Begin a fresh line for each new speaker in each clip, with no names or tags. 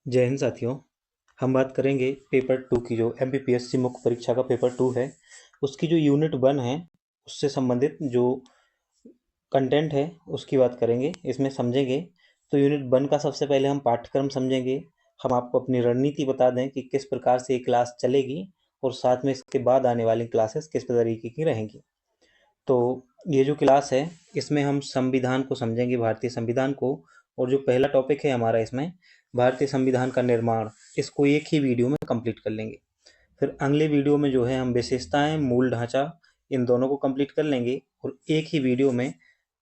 जय हिंद साथियों। हम बात करेंगे पेपर 2 की, जो एमपीपीएससी मुख्य परीक्षा का पेपर 2 है उसकी जो यूनिट 1 है उससे संबंधित जो कंटेंट है उसकी बात करेंगे, इसमें समझेंगे। तो यूनिट 1 का सबसे पहले हम पाठ्यक्रम समझेंगे। हम आपको अपनी रणनीति बता दें कि किस प्रकार से ये क्लास चलेगी और साथ में इसके बाद आने वाली क्लासेस किस तरीके की रहेंगी। तो ये जो क्लास है इसमें हम संविधान को समझेंगे, भारतीय संविधान को। और जो पहला टॉपिक है हमारा इसमें भारतीय संविधान का निर्माण, इसको एक ही वीडियो में कंप्लीट कर लेंगे। फिर अगले वीडियो में जो है हम विशेषताएं, मूल ढांचा, इन दोनों को कंप्लीट कर लेंगे और एक ही वीडियो में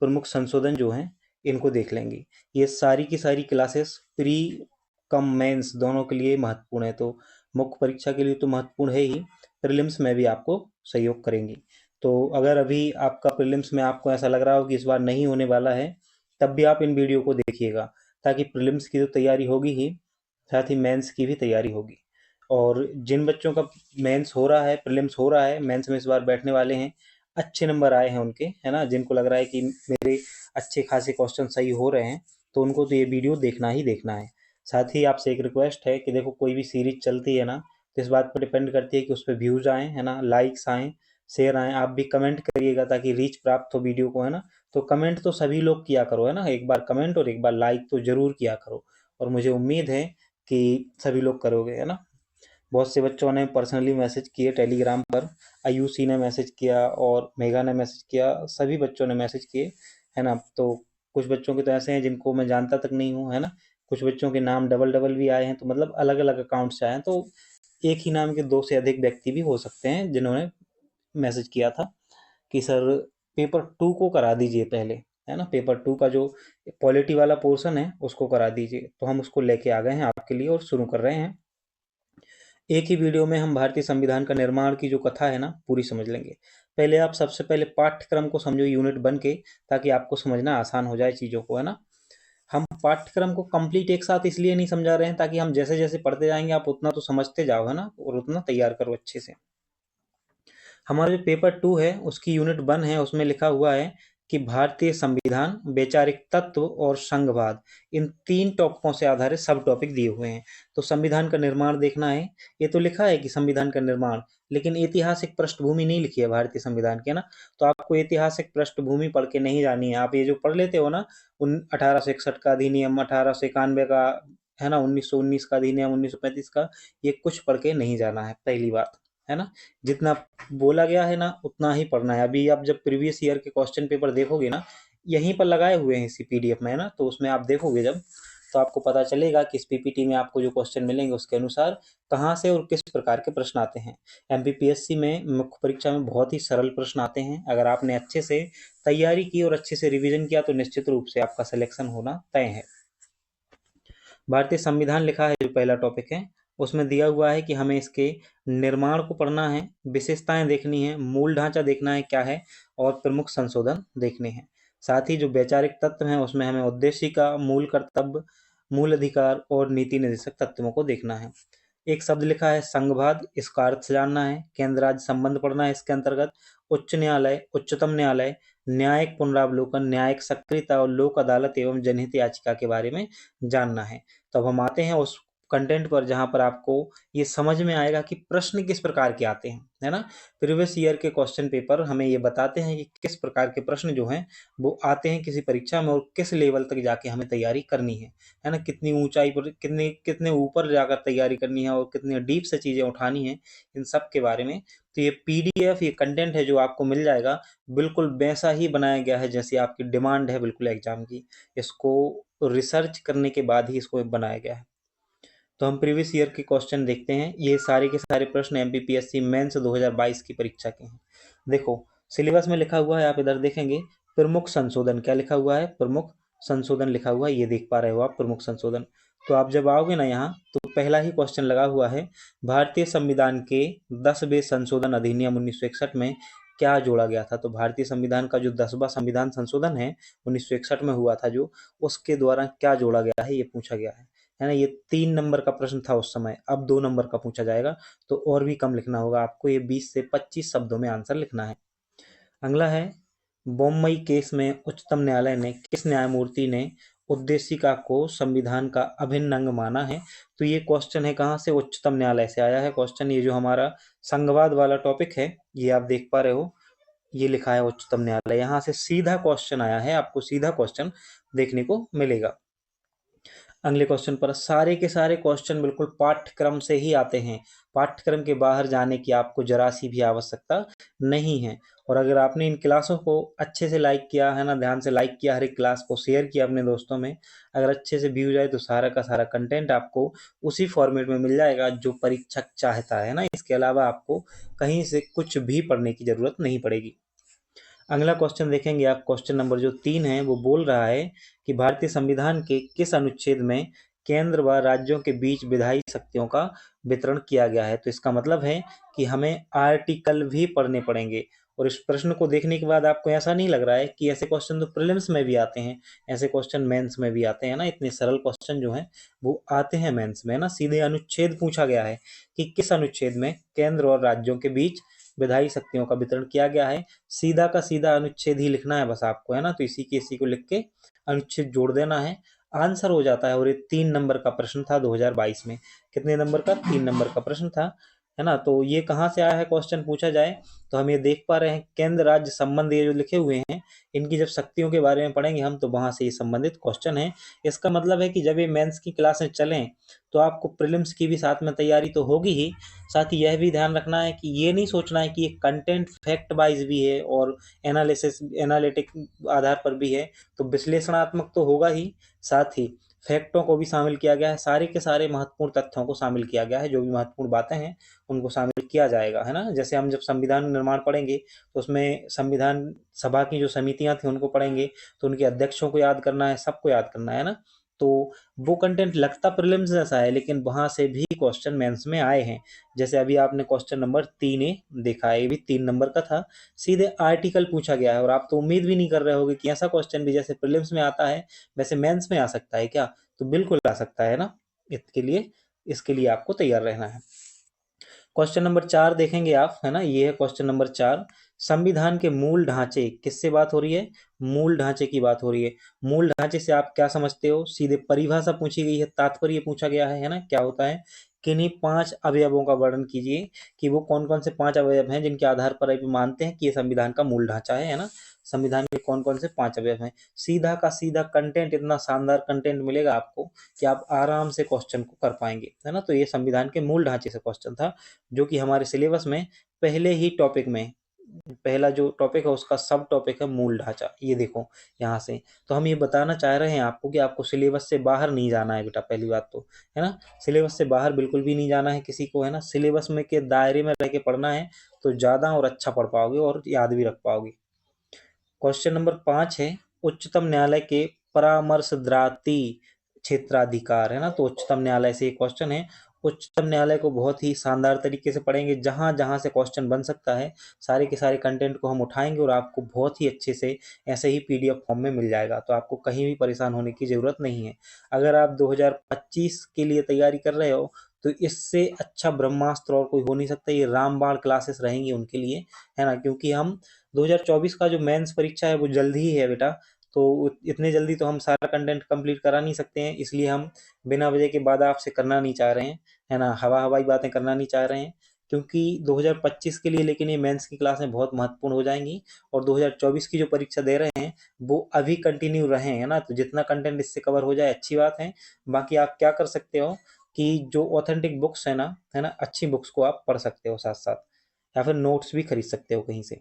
प्रमुख संशोधन जो हैं इनको देख लेंगे। ये सारी की सारी क्लासेस प्री कम मेंस दोनों के लिए महत्वपूर्ण है। तो मुख्य परीक्षा के लिए तो महत्वपूर्ण है ही, प्रीलिम्स में भी आपको सहयोग करेंगी। तो अगर अभी आपका प्रीलिम्स में आपको ऐसा लग रहा हो कि इस बार नहीं होने वाला है, तब भी आप इन वीडियो को देखिएगा, ताकि प्रीलिम्स की तो तैयारी होगी ही, साथ ही मेंस की भी तैयारी होगी। और जिन बच्चों का मेंस हो रहा है, प्रीलिम्स हो रहा है, मेंस में इस बार बैठने वाले हैं, अच्छे नंबर आए हैं उनके, है ना, जिनको लग रहा है कि मेरे अच्छे खासे क्वेश्चन सही हो रहे हैं, तो उनको तो ये वीडियो देखना ही देखना है। साथ ही आपसे एक रिक्वेस्ट है कि देखो, कोई भी सीरीज चलती है ना, तो इस बात पर डिपेंड करती है कि उस पर व्यूज़ आएँ, है ना, लाइक्स आएँ, शेयर आएँ। आप भी कमेंट करिएगा ताकि रीच प्राप्त हो वीडियो को, है ना। तो कमेंट तो सभी लोग किया करो, है ना, एक बार कमेंट और एक बार लाइक तो ज़रूर किया करो। और मुझे उम्मीद है कि सभी लोग करोगे, है ना। बहुत से बच्चों ने पर्सनली मैसेज किए टेलीग्राम पर, आयुषी ने मैसेज किया और मेघा ने मैसेज किया, सभी बच्चों ने मैसेज किए, है ना। तो कुछ बच्चों के तो ऐसे हैं जिनको मैं जानता तक नहीं हूँ, है ना। कुछ बच्चों के नाम डबल डबल भी आए हैं, तो मतलब अलग अलग अकाउंट से आए हैं। तो एक ही नाम के 2 से अधिक व्यक्ति भी हो सकते हैं जिन्होंने मैसेज किया था कि सर पेपर 2 को करा दीजिए पहले, है ना। पेपर 2 का जो पॉलिटी वाला पोर्शन है उसको करा दीजिए। तो हम उसको लेके आ गए हैं आपके लिए और शुरू कर रहे हैं। एक ही वीडियो में हम भारतीय संविधान का निर्माण की जो कथा है ना पूरी समझ लेंगे। पहले आप सबसे पहले पाठ्यक्रम को समझो यूनिट 1 के, ताकि आपको समझना आसान हो जाए चीज़ों को, है ना। हम पाठ्यक्रम को कंप्लीट एक साथ इसलिए नहीं समझा रहे हैं ताकि हम जैसे जैसे पढ़ते जाएंगे आप उतना तो समझते जाओ, है ना, और उतना तैयार करो अच्छे से। हमारा जो पेपर 2 है उसकी यूनिट 1 है, उसमें लिखा हुआ है कि भारतीय संविधान, वैचारिक तत्व और संघवाद, इन 3 टॉपिकों से आधारित सब टॉपिक दिए हुए हैं। तो संविधान का निर्माण देखना है। ये तो लिखा है कि संविधान का निर्माण, लेकिन ऐतिहासिक पृष्ठभूमि नहीं लिखी है भारतीय संविधान की, है ना। तो आपको ऐतिहासिक पृष्ठभूमि पढ़ के नहीं जानी है। आप ये जो पढ़ लेते हो ना, 1861 का अधिनियम, 1891 का, है ना, 1919 का अधिनियम, 1935 का, ये कुछ पढ़ के नहीं जाना है, पहली बात, है ना। जितना बोला गया है ना उतना ही पढ़ना है। अभी आप जब प्रीवियस ईयर के क्वेश्चन पेपर देखोगे ना, यहीं पर लगाए हुए हैं इसी पीडीएफ में, है ना, तो उसमें आप देखोगे जब, तो आपको पता चलेगा कि इस पीपीटी में आपको जो क्वेश्चन मिलेंगे उसके अनुसार कहाँ से और किस प्रकार के प्रश्न आते हैं। एमपीपीएससी में मुख्य परीक्षा में बहुत ही सरल प्रश्न आते हैं। अगर आपने अच्छे से तैयारी की और अच्छे से रिवीजन किया तो निश्चित रूप से आपका सिलेक्शन होना तय है। भारतीय संविधान लिखा है जो पहला टॉपिक है, उसमें दिया हुआ है कि हमें इसके निर्माण को पढ़ना है, विशेषताएं देखनी है, मूल ढांचा देखना है क्या है, और प्रमुख संशोधन देखने हैं। साथ ही जो वैचारिक तत्व हैं उसमें हमें उद्देश्य का, मूल कर्तव्य, मूल अधिकार और नीति निर्देशक तत्वों को देखना है। एक शब्द लिखा है संघवाद, इसका अर्थ जानना है। केंद्र राज्य संबंध पढ़ना है इसके अंतर्गत। उच्च न्यायालय, उच्चतम न्यायालय, न्यायिक पुनरावलोकन, न्यायिक सक्रियता और लोक अदालत एवं जनहित याचिका के बारे में जानना है। तो अब हम आते हैं उस कंटेंट पर जहां पर आपको ये समझ में आएगा कि प्रश्न किस प्रकार के आते हैं, है ना। प्रीवियस ईयर के क्वेश्चन पेपर हमें ये बताते हैं कि किस प्रकार के प्रश्न जो हैं वो आते हैं किसी परीक्षा में, और किस लेवल तक जाके हमें तैयारी करनी है ना, कितनी ऊंचाई पर, कितने कितने ऊपर जाकर तैयारी करनी है और कितने डीप से चीज़ें उठानी है, इन सब के बारे में। तो ये पीडीएफ, ये कंटेंट है जो आपको मिल जाएगा, बिल्कुल वैसा ही बनाया गया है जैसी आपकी डिमांड है बिल्कुल एग्जाम की। इसको रिसर्च करने के बाद ही इसको बनाया गया है। तो हम प्रीवियस ईयर के क्वेश्चन देखते हैं। ये सारे के सारे प्रश्न एमपीपीएससी मेंस 2022 की परीक्षा के हैं। देखो सिलेबस में लिखा हुआ है, आप इधर देखेंगे प्रमुख संशोधन, क्या लिखा हुआ है, प्रमुख संशोधन लिखा हुआ है, ये देख पा रहे हो आप, प्रमुख संशोधन। तो आप जब आओगे ना यहाँ, तो पहला ही क्वेश्चन लगा हुआ है, भारतीय संविधान के 10वें संशोधन अधिनियम 1961 में क्या जोड़ा गया था। तो भारतीय संविधान का जो 10वां संविधान संशोधन है 1961 में हुआ था जो, उसके द्वारा क्या जोड़ा गया है ये पूछा गया है ना। ये 3 नंबर का प्रश्न था उस समय, अब 2 नंबर का पूछा जाएगा, तो और भी कम लिखना होगा आपको, ये 20 से 25 शब्दों में आंसर लिखना है। अगला है, बॉम्बई केस में उच्चतम न्यायालय ने किस न्यायमूर्ति ने उद्देशिका को संविधान का अभिन्न अंग माना है। तो ये क्वेश्चन है कहाँ से, उच्चतम न्यायालय से आया है क्वेश्चन। ये जो हमारा संघवाद वाला टॉपिक है, ये आप देख पा रहे हो, ये लिखा है उच्चतम न्यायालय, यहाँ से सीधा क्वेश्चन आया है, आपको सीधा क्वेश्चन देखने को मिलेगा। अगले क्वेश्चन पर, सारे के सारे क्वेश्चन बिल्कुल पाठ्यक्रम से ही आते हैं, पाठ्यक्रम के बाहर जाने की आपको जरा सी भी आवश्यकता नहीं है। और अगर आपने इन क्लासों को अच्छे से लाइक किया है ना, ध्यान से लाइक किया, हर एक क्लास को शेयर किया अपने दोस्तों में, अगर अच्छे से व्यू जाए तो सारा का सारा कंटेंट आपको उसी फॉर्मेट में मिल जाएगा जो परीक्षक चाहता है ना। इसके अलावा आपको कहीं से कुछ भी पढ़ने की जरूरत नहीं पड़ेगी। अगला क्वेश्चन देखेंगे आप, क्वेश्चन नंबर जो 3 है वो बोल रहा है कि भारतीय संविधान के किस अनुच्छेद में केंद्र व राज्यों के बीच विधायी शक्तियों का वितरण किया गया है। तो इसका मतलब है कि हमें आर्टिकल भी पढ़ने पड़ेंगे। और इस प्रश्न को देखने के बाद आपको ऐसा नहीं लग रहा है कि ऐसे क्वेश्चन तो प्रीलिम्स में भी आते हैं, ऐसे क्वेश्चन मेंस में भी आते हैं ना। इतने सरल क्वेश्चन जो हैं वो आते हैं मेंस में ना। सीधे अनुच्छेद पूछा गया है कि किस अनुच्छेद में केंद्र और राज्यों के बीच विधायी शक्तियों का वितरण किया गया है। सीधा का सीधा अनुच्छेद ही लिखना है बस आपको, है ना। तो इसी को लिख के अनुच्छेद जोड़ देना है, आंसर हो जाता है। और ये 3 नंबर का प्रश्न था 2022 में। कितने नंबर का? 3 नंबर का प्रश्न था, है ना। तो ये कहाँ से आया है क्वेश्चन पूछा जाए तो हम ये देख पा रहे हैं, केंद्र राज्य संबंध ये जो लिखे हुए हैं, इनकी जब शक्तियों के बारे में पढ़ेंगे हम तो वहां से ये संबंधित क्वेश्चन है। इसका मतलब है कि जब ये मेंस की क्लासें चलें तो आपको प्रीलिम्स की भी साथ में तैयारी तो होगी ही, साथ ही यह भी ध्यान रखना है कि ये नहीं सोचना है कि ये कंटेंट फैक्ट वाइज भी है और एनालिटिक आधार पर भी है। तो विश्लेषणात्मक तो होगा ही, साथ ही फैक्टों को भी शामिल किया गया है, सारे के सारे महत्वपूर्ण तथ्यों को शामिल किया गया है। जो भी महत्वपूर्ण बातें हैं उनको शामिल किया जाएगा, है ना। जैसे हम जब संविधान निर्माण पढ़ेंगे तो उसमें संविधान सभा की जो समितियां थी उनको पढ़ेंगे, तो उनके अध्यक्षों को याद करना है, सबको याद करना है ना। तो वो कंटेंट लगता प्रीलिम्स जैसा है, लेकिन वहां से भी क्वेश्चन मेंस में आए हैं। जैसे अभी आपने क्वेश्चन नंबर 3A देखा है, ये भी 3 नंबर का था, सीधे आर्टिकल पूछा गया है। और आप तो उम्मीद भी नहीं कर रहे होगे कि ऐसा क्वेश्चन भी जैसे प्रीलिम्स में आता है वैसे मेंस में आ सकता है क्या। तो बिल्कुल आ सकता है ना। इसके लिए आपको तैयार रहना है। क्वेश्चन नंबर 4 देखेंगे आप, है ना। ये है क्वेश्चन नंबर 4, संविधान के मूल ढांचे, किससे बात हो रही है? मूल ढांचे की बात हो रही है। मूल ढांचे से आप क्या समझते हो? सीधे परिभाषा पूछी गई है, तात्पर्य पूछा गया है ना। क्या होता है? किन्हीं 5 अवयवों का वर्णन कीजिए कि वो कौन कौन से 5 अवयव हैं जिनके आधार पर आप मानते हैं कि ये संविधान का मूल ढांचा है ना। संविधान के कौन कौन से 5 अवयव हैं। सीधा का सीधा कंटेंट, इतना शानदार कंटेंट मिलेगा आपको कि आप आराम से क्वेश्चन को कर पाएंगे, है ना। तो ये संविधान के मूल ढांचे से क्वेश्चन था, जो कि हमारे सिलेबस में पहले ही टॉपिक में, पहला जो टॉपिक है उसका सब टॉपिक है मूल ढांचा। ये देखो यहाँ से, तो हम ये बताना चाह रहे हैं आपको कि आपको सिलेबस से बाहर नहीं जाना है बेटा, पहली बात तो, है ना। सिलेबस से बाहर बिल्कुल भी नहीं जाना है किसी को, है ना। सिलेबस में के दायरे में रह के पढ़ना है तो ज़्यादा और अच्छा पढ़ पाओगे और याद भी रख पाओगे। क्वेश्चन नंबर 5 है, उच्चतम न्यायालय के परामर्शदात्री क्षेत्राधिकार, है ना। तो उच्चतम न्यायालय से ये क्वेश्चन है। उच्चतम न्यायालय को बहुत ही शानदार तरीके से पढ़ेंगे, जहां जहां से क्वेश्चन बन सकता है सारे के सारे कंटेंट को हम उठाएंगे और आपको बहुत ही अच्छे से ऐसे ही PDF फॉर्म में मिल जाएगा। तो आपको कहीं भी परेशान होने की जरूरत नहीं है। अगर आप 2025 के लिए तैयारी कर रहे हो तो इससे अच्छा ब्रह्मास्त्र और कोई हो नहीं सकता। ये रामबाण क्लासेस रहेंगी उनके लिए, है ना। क्योंकि हम 2024 का जो मेंस परीक्षा है वो जल्द ही है बेटा, तो इतने जल्दी तो हम सारा कंटेंट कंप्लीट करा नहीं सकते हैं। इसलिए हम बिना वजह के वादा आपसे करना नहीं चाह रहे हैं, है ना। हवाई बातें करना नहीं चाह रहे हैं, क्योंकि 2025 के लिए लेकिन ये मेंस की क्लासें बहुत महत्वपूर्ण हो जाएंगी। और 2024 की जो परीक्षा दे रहे हैं वो अभी कंटिन्यू रहे, है ना। तो जितना कंटेंट इससे कवर हो जाए अच्छी बात है। बाकी आप क्या कर सकते हो कि जो ऑथेंटिक बुक्स है ना, अच्छी बुक्स को आप पढ़ सकते हो साथ साथ, या फिर नोट्स भी खरीद सकते हो कहीं से।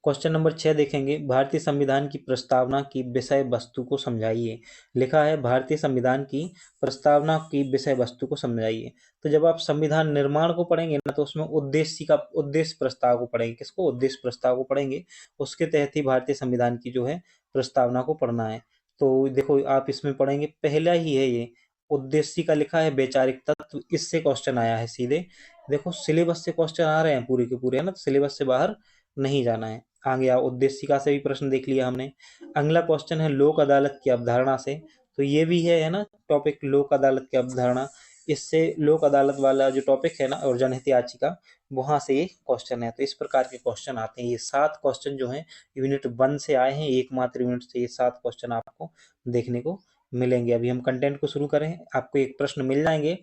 क्वेश्चन नंबर 6 देखेंगे, भारतीय संविधान की प्रस्तावना की विषय वस्तु को समझाइए। लिखा है भारतीय संविधान की प्रस्तावना की विषय वस्तु को समझाइए। तो जब आप संविधान निर्माण को पढ़ेंगे ना तो उसमें उद्देश्य प्रस्ताव को पढ़ेंगे। किसको? उद्देश्य प्रस्ताव को पढ़ेंगे। उसके तहत ही भारतीय संविधान की जो है प्रस्तावना को पढ़ना है। तो देखो आप इसमें पढ़ेंगे, पहला ही है ये उद्देश्य का, लिखा है वैचारिक तत्व, इससे क्वेश्चन आया है सीधे। देखो सिलेबस से क्वेश्चन आ रहे हैं पूरे के पूरे, है ना। तो सिलेबस से बाहर नहीं जाना है। आ गया उद्देशिका से भी प्रश्न देख लिया हमने। अगला क्वेश्चन है लोक अदालत की अवधारणा से। तो ये भी है ना टॉपिक, लोक अदालत की अवधारणा। इससे लोक अदालत वाला जो टॉपिक है ना और जनहित याचिका, वहां से ये क्वेश्चन है। तो इस प्रकार के क्वेश्चन आते हैं। ये 7 क्वेश्चन जो हैं यूनिट 1 से आए हैं, एकमात्र यूनिट से ये 7 क्वेश्चन आपको देखने को मिलेंगे। अभी हम कंटेंट को शुरू करें, आपको एक प्रश्न मिल जाएंगे।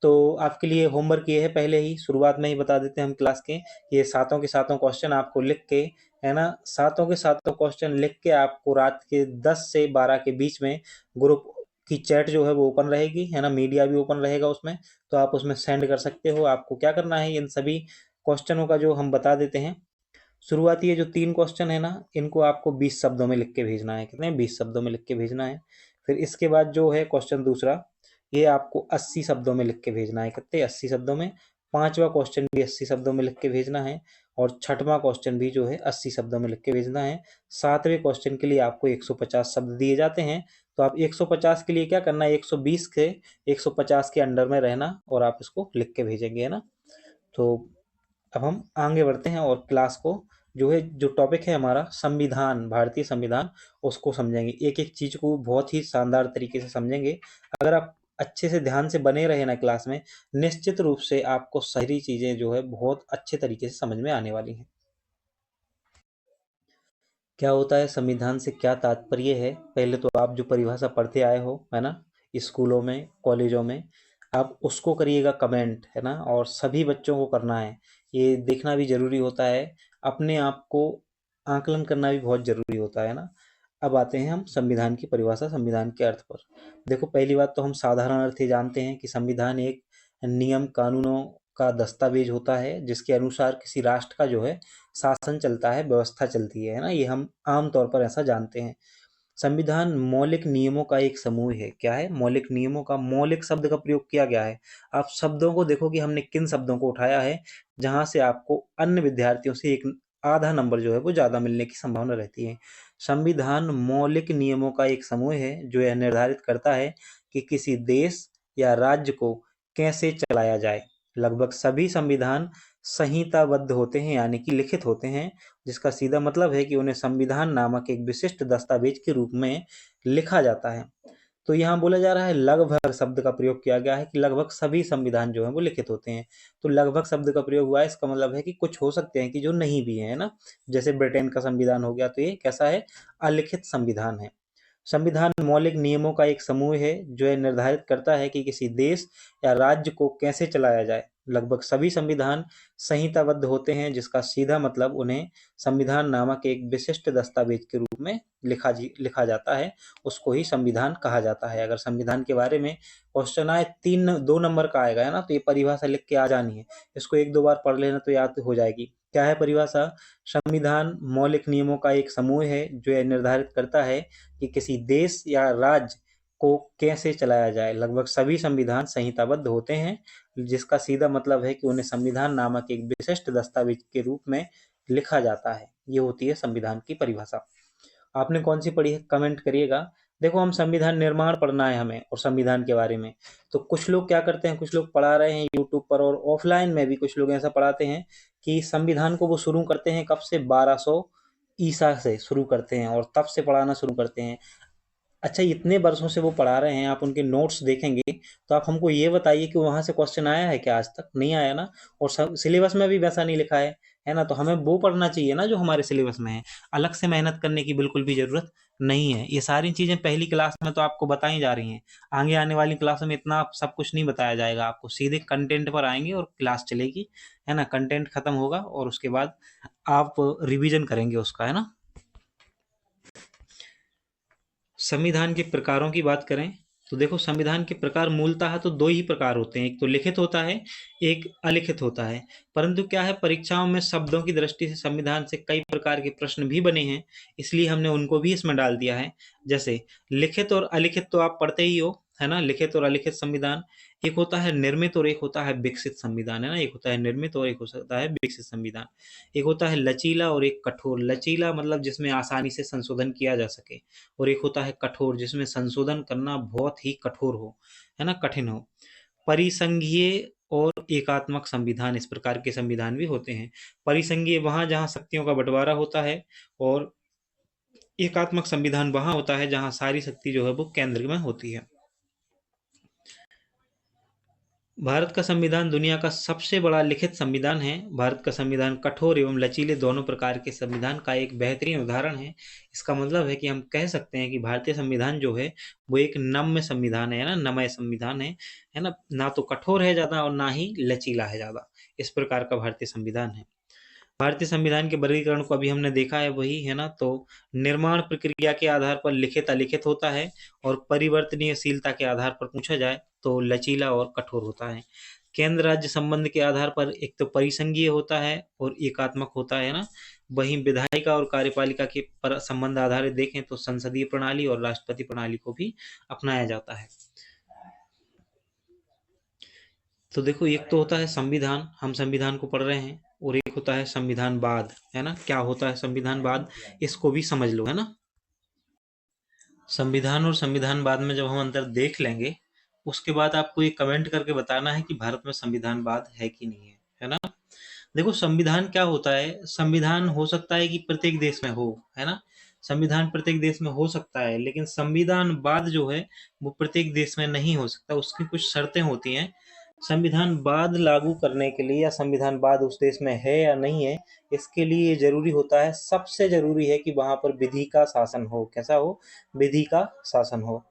तो आपके लिए होमवर्क ये है, पहले ही शुरुआत में ही बता देते हैं हम क्लास के, ये सातों के सातों क्वेश्चन आपको लिख के, है ना, सातों के सातों क्वेश्चन लिख के आपको रात के 10 से 12 के बीच में ग्रुप की चैट जो है वो ओपन रहेगी, है ना, मीडिया भी ओपन रहेगा उसमें, तो आप उसमें सेंड कर सकते हो। आपको क्या करना है, इन सभी क्वेश्चनों का जो हम बता देते हैं, शुरुआती ये जो 3 क्वेश्चन है ना, इनको आपको 20 शब्दों में लिख के भेजना है। कितने? 20 शब्दों में लिख के भेजना है। फिर इसके बाद जो है क्वेश्चन दूसरा, ये आपको 80 शब्दों में लिख के भेजना है। कितने? 80 शब्दों में। पांचवा क्वेश्चन भी 80 शब्दों में लिख के भेजना है, और छठवां क्वेश्चन भी जो है 80 शब्दों में लिख के भेजना है। सातवें क्वेश्चन के लिए आपको 150 शब्द दिए जाते हैं, तो आप 150 के लिए क्या करना है, 120 के 150 के अंडर में रहना और आप इसको लिख के भेजेंगे, है ना। तो अब हम आगे बढ़ते हैं और क्लास को जो है, जो टॉपिक है हमारा संविधान, भारतीय संविधान, उसको समझेंगे। एक एक चीज को बहुत ही शानदार तरीके से समझेंगे। अगर आप अच्छे से ध्यान से बने रहे ना क्लास में, निश्चित रूप से आपको सारी चीजें जो है बहुत अच्छे तरीके से समझ में आने वाली हैं। क्या होता है संविधान से, क्या तात्पर्य है, पहले तो आप जो परिभाषा पढ़ते आए हो, है ना, स्कूलों में, कॉलेजों में, आप उसको करिएगा कमेंट, है ना, और सभी बच्चों को करना है। ये देखना भी जरूरी होता है, अपने आप को आकलन करना भी बहुत जरूरी होता है ना। अब आते हैं हम संविधान की परिभाषा, संविधान के अर्थ पर। देखो, पहली बात तो हम साधारण अर्थ ये जानते हैं कि संविधान एक नियम कानूनों का दस्तावेज होता है, जिसके अनुसार किसी राष्ट्र का जो है शासन चलता है, व्यवस्था चलती है ना, ये हम आम तौर पर ऐसा जानते हैं। संविधान मौलिक नियमों का एक समूह है। क्या है? मौलिक नियमों का, मौलिक शब्द का प्रयोग किया गया है। आप शब्दों को देखो कि हमने किन शब्दों को उठाया है, जहां से आपको अन्य विद्यार्थियों से एक आधा नंबर जो है वो ज्यादा मिलने की संभावना रहती है। संविधान मौलिक नियमों का एक समूह है जो यह निर्धारित करता है कि किसी देश या राज्य को कैसे चलाया जाए। लगभग सभी संविधान संहिताबद्ध होते हैं, यानी कि लिखित होते हैं, जिसका सीधा मतलब है कि उन्हें संविधान नामक एक विशिष्ट दस्तावेज के रूप में लिखा जाता है। तो यहाँ बोला जा रहा है, लगभग शब्द का प्रयोग किया गया है कि लगभग सभी संविधान जो है वो लिखित होते हैं। तो लगभग शब्द का प्रयोग हुआ है, इसका मतलब है कि कुछ हो सकते हैं कि जो नहीं भी है ना। जैसे ब्रिटेन का संविधान हो गया, तो ये कैसा है? अलिखित संविधान है। संविधान मौलिक नियमों का एक समूह है जो यह निर्धारित करता है कि किसी देश या राज्य को कैसे चलाया जाए। लगभग सभी संविधान संहिताबद्ध होते हैं, जिसका सीधा मतलब उन्हें संविधान नामक एक विशिष्ट दस्तावेज के रूप में लिखा जाता है, उसको ही संविधान कहा जाता है। अगर संविधान के बारे में क्वेश्चन आए, 2 नंबर का आएगा, है ना, तो ये परिभाषा लिख के आ जानी है। इसको 1-2 बार पढ़ लेना तो याद हो जाएगी। क्या है परिभाषा? संविधान मौलिक नियमों का एक समूह है जो यह निर्धारित करता है कि किसी देश या राज्य को कैसे चलाया जाए। लगभग सभी संविधान संहिताबद्ध होते हैं, जिसका सीधा मतलब है कि उन्हें संविधान नामक एक विशिष्ट दस्तावेज के रूप में लिखा जाता है। ये होती है संविधान की परिभाषा। आपने कौन सी पढ़ी है, कमेंट करिएगा। देखो, हम संविधान निर्माण पढ़ना है हमें, और संविधान के बारे में। तो कुछ लोग क्या करते हैं, कुछ लोग पढ़ा रहे हैं यूट्यूब पर, और ऑफलाइन में भी कुछ लोग ऐसा पढ़ाते हैं कि संविधान को वो शुरू करते हैं कब से, 1200 ईसा से शुरू करते हैं और तब से पढ़ाना शुरू करते हैं। अच्छा, इतने वर्षों से वो पढ़ा रहे हैं, आप उनके नोट्स देखेंगे तो आप हमको ये बताइए कि वहां से क्वेश्चन आया है क्या? आज तक नहीं आया ना। और सिलेबस में भी वैसा नहीं लिखा है ना। तो हमें वो पढ़ना चाहिए ना जो हमारे सिलेबस में है। अलग से मेहनत करने की बिल्कुल भी जरूरत नहीं है। ये सारी चीजें पहली क्लास में तो आपको बताई जा रही हैं, आगे आने वाली क्लास में इतना सब कुछ नहीं बताया जाएगा आपको। सीधे कंटेंट पर आएंगे और क्लास चलेगी, है ना। कंटेंट खत्म होगा और उसके बाद आप रिवीजन करेंगे उसका, है ना। संविधान के प्रकारों की बात करें तो देखो, संविधान के प्रकार मूलतः तो 2 ही प्रकार होते हैं, एक तो लिखित होता है, एक अलिखित होता है। परंतु क्या है, परीक्षाओं में शब्दों की दृष्टि से संविधान से कई प्रकार के प्रश्न भी बने हैं, इसलिए हमने उनको भी इसमें डाल दिया है। जैसे लिखित और अलिखित तो आप पढ़ते ही हो, है ना। लिखित और अलिखित संविधान, एक होता है निर्मित और एक होता है विकसित संविधान, है ना। एक होता है निर्मित और एक होता है विकसित संविधान। एक होता है लचीला और एक कठोर। लचीला मतलब जिसमें आसानी से संशोधन किया जा सके, और एक होता है कठोर, जिसमें संशोधन करना बहुत ही कठोर हो, है ना, कठिन हो। परिसंघीय और एकात्मक संविधान, इस प्रकार के संविधान भी होते हैं। परिसंघीय वहां जहां शक्तियों का बंटवारा होता है, और एकात्मक संविधान वहां होता है जहां सारी शक्ति जो है वो केंद्र में होती है। भारत का संविधान दुनिया का सबसे बड़ा लिखित संविधान है। भारत का संविधान कठोर एवं लचीले दोनों प्रकार के संविधान का एक बेहतरीन उदाहरण है। इसका मतलब है कि हम कह सकते हैं कि भारतीय संविधान जो है वो एक नम्य संविधान है ना, नमय संविधान है ना, ना तो कठोर है ज़्यादा और ना ही लचीला है ज़्यादा। इस प्रकार का भारतीय संविधान है। भारतीय संविधान के वर्गीकरण को अभी हमने देखा है वही है ना, तो निर्माण प्रक्रिया के आधार पर लिखित अलिखित होता है और परिवर्तनीयशीलता के आधार पर पूछा जाए तो लचीला और कठोर होता है। केंद्र राज्य संबंध के आधार पर एक तो परिसंघीय होता है और एकात्मक होता है ना, वहीं विधायिका और कार्यपालिका के पर संबंध आधारित देखें तो संसदीय प्रणाली और राष्ट्रपति प्रणाली को भी अपनाया जाता है। तो देखो, एक तो होता है संविधान, हम संविधान को पढ़ रहे हैं, और एक होता है संविधानवाद, है ना। क्या होता है संविधानवाद, इसको भी समझ लो, है ना। संविधान और संविधानवाद में जब हम अंतर देख लेंगे, उसके बाद आपको ये कमेंट करके बताना है कि भारत में संविधानवाद है कि नहीं है ना। देखो, संविधान क्या होता है, संविधान हो सकता है कि प्रत्येक देश में हो, है ना। संविधान प्रत्येक देश में हो सकता है, लेकिन संविधानवाद जो है वो प्रत्येक देश में नहीं हो सकता। उसकी कुछ शर्तें होती हैं। संविधानवाद लागू करने के लिए या संविधानवाद उस देश में है या नहीं है, इसके लिए जरूरी होता है, सबसे जरूरी है कि वहां पर विधि का शासन हो। कैसा हो? विधि का शासन हो।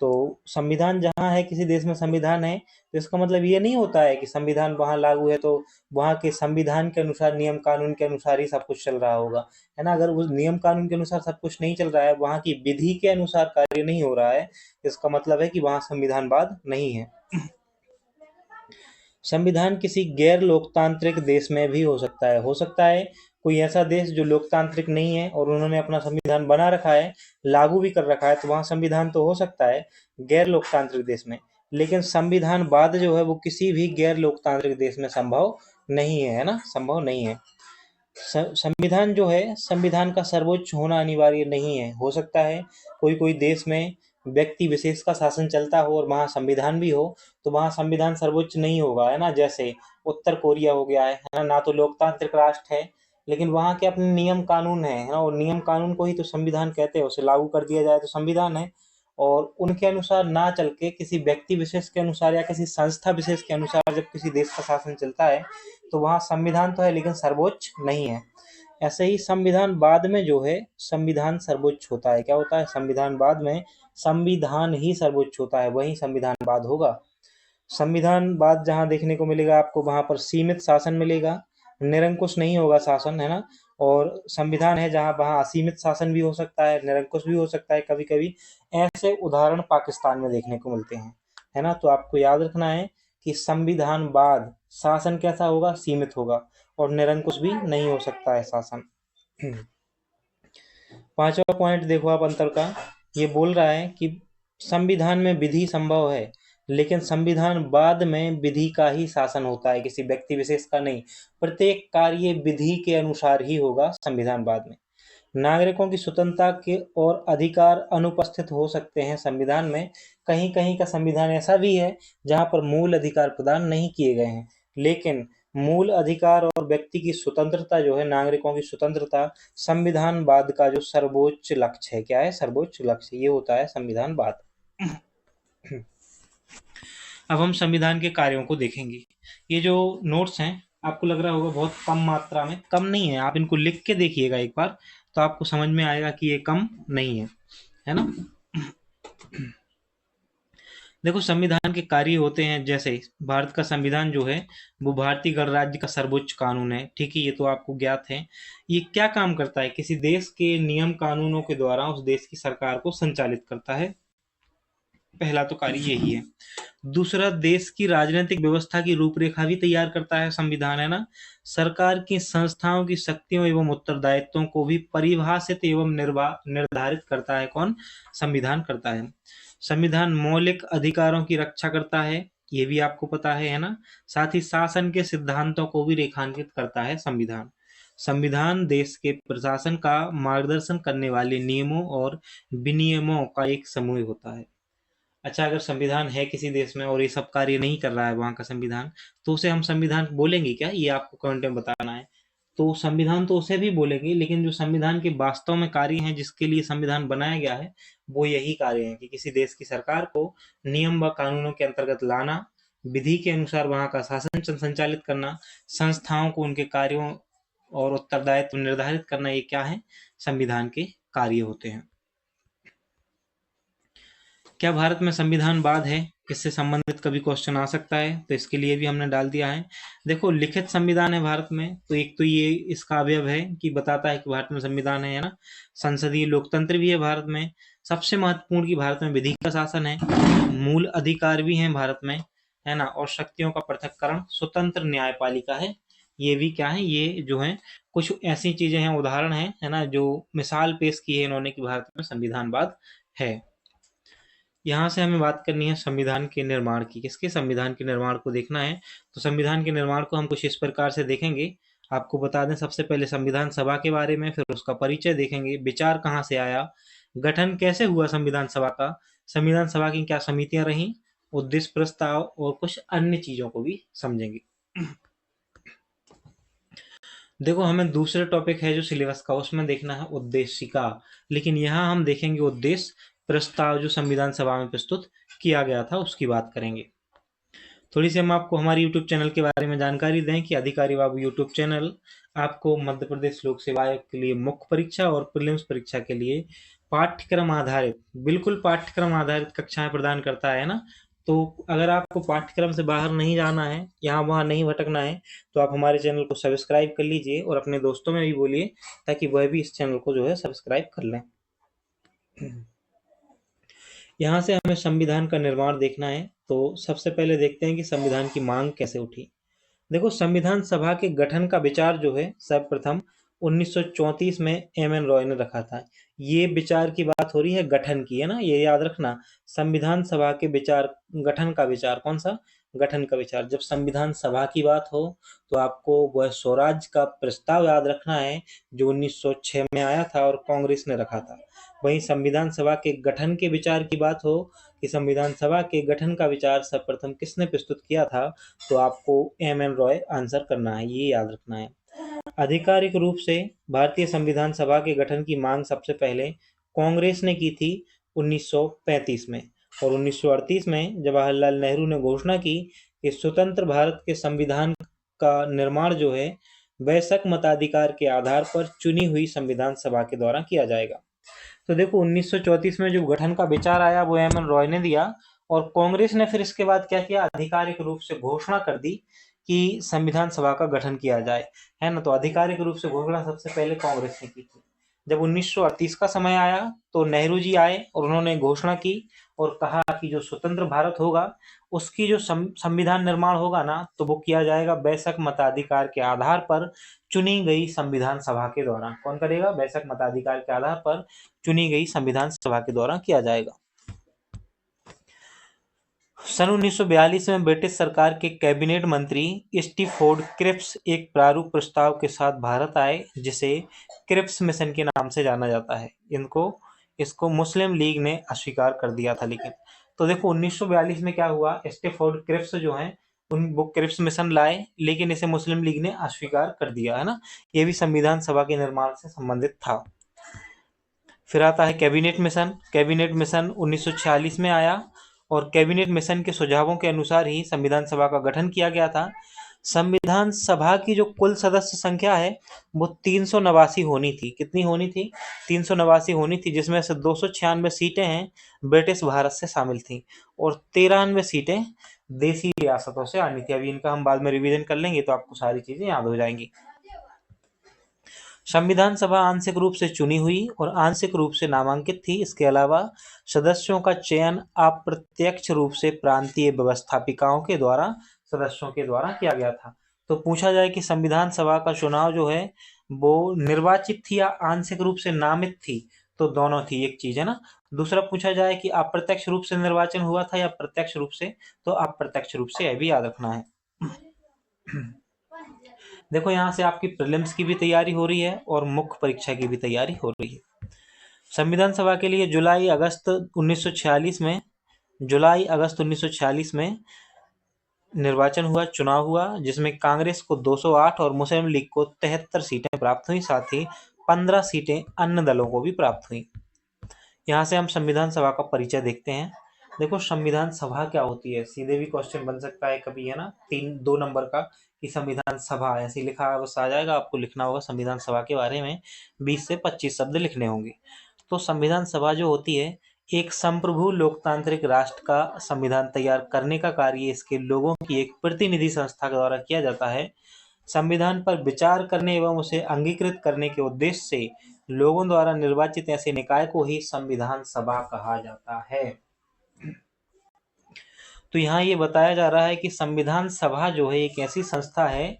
तो संविधान जहाँ है, किसी देश में संविधान है, तो इसका मतलब ये नहीं होता है कि संविधान वहां लागू है तो वहां के संविधान के अनुसार, नियम कानून के अनुसार ही सब कुछ चल रहा होगा, है ना। अगर उस नियम कानून के अनुसार सब कुछ नहीं चल रहा है, वहां की विधि के अनुसार कार्य नहीं हो रहा है, इसका मतलब है कि वहां संविधानवाद नहीं है। संविधान किसी गैर लोकतांत्रिक देश में भी हो सकता है। हो सकता है कोई ऐसा देश जो लोकतांत्रिक नहीं है और उन्होंने अपना संविधान बना रखा है, लागू भी कर रखा है, तो वहाँ संविधान तो हो सकता है गैर लोकतांत्रिक देश में। लेकिन संविधानवाद जो है वो किसी भी गैर लोकतांत्रिक देश में संभव नहीं है ना, संभव नहीं है। संविधान जो है, संविधान का सर्वोच्च होना अनिवार्य नहीं है। हो सकता है कोई कोई देश में व्यक्ति विशेष का शासन चलता हो और वहाँ संविधान भी हो, तो वहाँ संविधान सर्वोच्च नहीं होगा, है ना। जैसे उत्तर कोरिया हो गया है ना, ना तो लोकतांत्रिक राष्ट्र है, लेकिन वहाँ के अपने नियम कानून है ना, और नियम कानून को ही तो संविधान कहते हैं। उसे लागू कर दिया जाए तो संविधान है, और उनके अनुसार ना चल के किसी व्यक्ति विशेष के अनुसार या किसी संस्था विशेष के अनुसार जब किसी देश का शासन चलता है, तो वहाँ संविधान तो है लेकिन सर्वोच्च नहीं है। ऐसे ही संविधान बाद में जो है, संविधान सर्वोच्च होता है। क्या होता है? संविधान बाद में संविधान ही सर्वोच्च होता है, वही संविधानवाद होगा। संविधानवाद जहाँ देखने को मिलेगा आपको, वहां पर सीमित शासन मिलेगा, निरंकुश नहीं होगा शासन, है ना। और संविधान है जहाँ, वहाँ असीमित शासन भी हो सकता है, निरंकुश भी हो सकता है कभी कभी। ऐसे उदाहरण पाकिस्तान में देखने को मिलते हैं, है ना। तो आपको याद रखना है कि संविधानवाद शासन कैसा होगा? सीमित होगा, और निरंकुश भी नहीं हो सकता है शासन। पांचवा पॉइंट देखो आप अंतर का, ये बोल रहा है कि संविधान में विधि संभव है, लेकिन संविधान बाद में विधि का ही शासन होता है, किसी व्यक्ति विशेष का नहीं। प्रत्येक कार्य विधि के अनुसार ही होगा संविधान बाद में। नागरिकों की स्वतंत्रता के और अधिकार अनुपस्थित हो सकते हैं संविधान में। कहीं कहीं का संविधान ऐसा भी है जहां पर मूल अधिकार प्रदान नहीं किए गए हैं, लेकिन मूल अधिकार और व्यक्ति की स्वतंत्रता जो है, नागरिकों की स्वतंत्रता, संविधानवाद का जो सर्वोच्च लक्ष्य है। क्या है? सर्वोच्च लक्ष्य, ये होता है संविधानवाद। अब हम संविधान के कार्यों को देखेंगे। ये जो नोट्स हैं, आपको लग रहा होगा बहुत कम मात्रा में, कम नहीं है, आप इनको लिख के देखिएगा एक बार, तो आपको समझ में आएगा कि ये कम नहीं है ना। देखो, संविधान के कार्य होते हैं, जैसे भारत का संविधान जो है वो भारतीय गणराज्य का सर्वोच्च कानून है, ठीक है, ये तो आपको ज्ञात है। ये क्या काम करता है? किसी देश के नियम कानूनों के द्वारा उस देश की सरकार को संचालित करता है। पहला तो कार्य यही है। दूसरा, देश की राजनीतिक व्यवस्था की रूपरेखा भी तैयार करता है संविधान, है ना। सरकार की संस्थाओं की शक्तियों एवं उत्तरदायित्वों को भी परिभाषित एवं निर्धारित करता है। कौन? संविधान करता है। संविधान मौलिक अधिकारों की रक्षा करता है, ये भी आपको पता है ना। साथ ही शासन के सिद्धांतों को भी रेखांकित करता है संविधान। संविधान देश के प्रशासन का मार्गदर्शन करने वाले नियमों और विनियमों का एक समूह होता है। अच्छा, अगर संविधान है किसी देश में और ये सब कार्य नहीं कर रहा है वहाँ का संविधान, तो उसे हम संविधान बोलेंगे क्या? ये आपको कमेंट में बताना है। तो संविधान तो उसे भी बोलेंगे, लेकिन जो संविधान के वास्तव में कार्य हैं, जिसके लिए संविधान बनाया गया है, वो यही कार्य है कि किसी देश की सरकार को नियम व कानूनों के अंतर्गत लाना, विधि के अनुसार वहाँ का शासन संचालित करना, संस्थाओं को उनके कार्यों और उत्तरदायित्व निर्धारित करना, ये क्या है? संविधान के कार्य होते हैं। क्या भारत में संविधानवाद है? इससे संबंधित कभी क्वेश्चन आ सकता है, तो इसके लिए भी हमने डाल दिया है। देखो, लिखित संविधान है भारत में, तो एक तो ये इसका अवयव है कि बताता है कि भारत में संविधान है ना। संसदीय लोकतंत्र भी है भारत में। सबसे महत्वपूर्ण कि भारत में विधि का शासन है, मूल अधिकार भी है भारत में, है ना, और शक्तियों का पृथक्करण, स्वतंत्र न्यायपालिका है। ये भी क्या है? ये जो है कुछ ऐसी चीजें हैं, उदाहरण है ना, जो मिसाल पेश की है इन्होंने कि भारत में संविधानवाद है। यहाँ से हमें बात करनी है संविधान के निर्माण की। किसके? संविधान के निर्माण को देखना है। तो संविधान के निर्माण को हम कुछ इस प्रकार से देखेंगे। आपको बता दें, सबसे पहले संविधान सभा के बारे में, फिर उसका परिचय देखेंगे, विचार कहाँ से आया, गठन कैसे हुआ संविधान सभा का, संविधान सभा की क्या समितियां रहीं, उद्देश्य प्रस्ताव और कुछ अन्य चीजों को भी समझेंगे। देखो, हमें दूसरे टॉपिक है जो सिलेबस का, उसमें देखना है उद्देशिका, लेकिन यहाँ हम देखेंगे उद्देश्य प्रस्ताव जो संविधान सभा में प्रस्तुत किया गया था उसकी बात करेंगे। थोड़ी सी हम आपको हमारे यूट्यूब चैनल के बारे में जानकारी दें कि अधिकारी बाबू यूट्यूब चैनल आपको मध्य प्रदेश लोक सेवा आयोग के लिए मुख्य परीक्षा और प्रीलिम्स परीक्षा के लिए पाठ्यक्रम आधारित, बिल्कुल पाठ्यक्रम आधारित कक्षाएं प्रदान करता है ना। तो अगर आपको पाठ्यक्रम से बाहर नहीं जाना है, यहाँ वहाँ नहीं भटकना है, तो आप हमारे चैनल को सब्सक्राइब कर लीजिए और अपने दोस्तों में भी बोलिए ताकि वह भी इस चैनल को जो है सब्सक्राइब कर लें। यहाँ से हमें संविधान का निर्माण देखना है। तो सबसे पहले देखते हैं कि संविधान की मांग कैसे उठी। देखो, संविधान सभा के गठन का विचार जो है सर्वप्रथम 1934 में एम.एन. रॉय ने रखा था। ये विचार की बात हो रही है, गठन की, है ना, ये याद रखना। संविधान सभा के विचार, गठन का विचार, कौन सा? गठन का विचार। जब संविधान सभा की बात हो तो आपको वह स्वराज का प्रस्ताव याद रखना है जो 1906 में आया था और कांग्रेस ने रखा था। वहीं संविधान सभा के गठन के विचार की बात हो कि संविधान सभा के गठन का विचार सर्वप्रथम किसने प्रस्तुत किया था, तो आपको एम.एन. रॉय आंसर करना है, ये याद रखना है। आधिकारिक रूप से भारतीय संविधान सभा के गठन की मांग सबसे पहले कांग्रेस ने की थी 1935 में, और 1938 में जवाहरलाल नेहरू ने घोषणा की कि स्वतंत्र भारत के संविधान का निर्माण जो है वयस्क मताधिकार के आधार पर चुनी हुई संविधान सभा के द्वारा किया जाएगा। तो देखो, 1934 में जो गठन का विचार आया वो एम.एन. रॉय ने दिया, और कांग्रेस ने फिर इसके बाद क्या किया? आधिकारिक रूप से घोषणा कर दी कि संविधान सभा का गठन किया जाए, है ना। तो आधिकारिक रूप से घोषणा सबसे पहले कांग्रेस ने की थी। जब 1938 का समय आया तो नेहरू जी आए और उन्होंने घोषणा की और कहा कि जो स्वतंत्र भारत होगा उसकी जो संविधान निर्माण होगा ना, तो वो किया जाएगा वयस्क मताधिकार के आधार पर चुनी गई संविधान सभा के द्वारा। कौन करेगा? वयस्क मताधिकार के आधार पर चुनी गई संविधान सभा के द्वारा किया जाएगा। सन 1942 में ब्रिटिश सरकार के कैबिनेट मंत्री स्टीफोर्ड क्रिप्स एक प्रारूप प्रस्ताव के साथ भारत आए जिसे क्रिप्स मिशन के नाम से जाना जाता है। इसको मुस्लिम लीग ने अस्वीकार कर दिया था। लेकिन तो देखो, 1942 में क्या हुआ? स्टीफोर्ड क्रिप्स जो हैं वो क्रिप्स मिशन लाए, लेकिन इसे मुस्लिम लीग ने अस्वीकार कर दिया, है ना। ये भी संविधान सभा के निर्माण से संबंधित था। फिर आता है कैबिनेट मिशन। कैबिनेट मिशन 1946 में आया और कैबिनेट मिशन के सुझावों के अनुसार ही संविधान सभा का गठन किया गया था। संविधान सभा की जो कुल सदस्य संख्या है वो 389 होनी थी। कितनी होनी थी? 389 होनी थी, जिसमें से 296 सीटें हैं ब्रिटिश भारत से शामिल थी और 93 सीटें देसी रियासतों से आनी थी। अभी इनका हम बाद में रिवीजन कर लेंगे तो आपको सारी चीजें याद हो जाएंगी। संविधान सभा आंशिक रूप से चुनी हुई और आंशिक रूप से नामांकित थी। इसके अलावा सदस्यों का चयन अप्रत्यक्ष रूप से प्रांतीय व्यवस्थापिकाओं के द्वारा, सदस्यों के द्वारा किया गया था। तो पूछा जाए कि संविधान सभा का चुनाव जो है वो निर्वाचित थी या आंशिक रूप से नामित थी, तो दोनों थी, एक चीज है ना। दूसरा पूछा जाए कि अप्रत्यक्ष रूप से निर्वाचन हुआ था या प्रत्यक्ष रूप से, तो अप्रत्यक्ष रूप से, यह भी याद रखना है। देखो, यहाँ से आपकी प्रीलिम्स की भी तैयारी हो रही है और मुख्य परीक्षा की भी तैयारी हो रही है। संविधान सभा के लिए जुलाई अगस्त 1946 में निर्वाचन हुआ, चुनाव हुआ, जिसमें कांग्रेस को 208 और मुस्लिम लीग को 73 सीटें प्राप्त हुई। साथ ही 15 सीटें अन्य दलों को भी प्राप्त हुई। यहाँ से हम संविधान सभा का परिचय देखते हैं। देखो संविधान सभा क्या होती है, सीधे भी क्वेश्चन बन सकता है कभी, है ना, 2 नंबर का, कि संविधान सभा ऐसे ही लिखा बस आ जाएगा, आपको लिखना होगा संविधान सभा के बारे में 20 से 25 शब्द लिखने होंगे। तो संविधान सभा जो होती है, एक संप्रभु लोकतांत्रिक राष्ट्र का संविधान तैयार करने का कार्य इसके लोगों की एक प्रतिनिधि संस्था के द्वारा किया जाता है। संविधान पर विचार करने एवं उसे अंगीकृत करने के उद्देश्य से लोगों द्वारा निर्वाचित ऐसे निकाय को ही संविधान सभा कहा जाता है। तो यहाँ ये बताया जा रहा है कि संविधान सभा जो है एक ऐसी संस्था है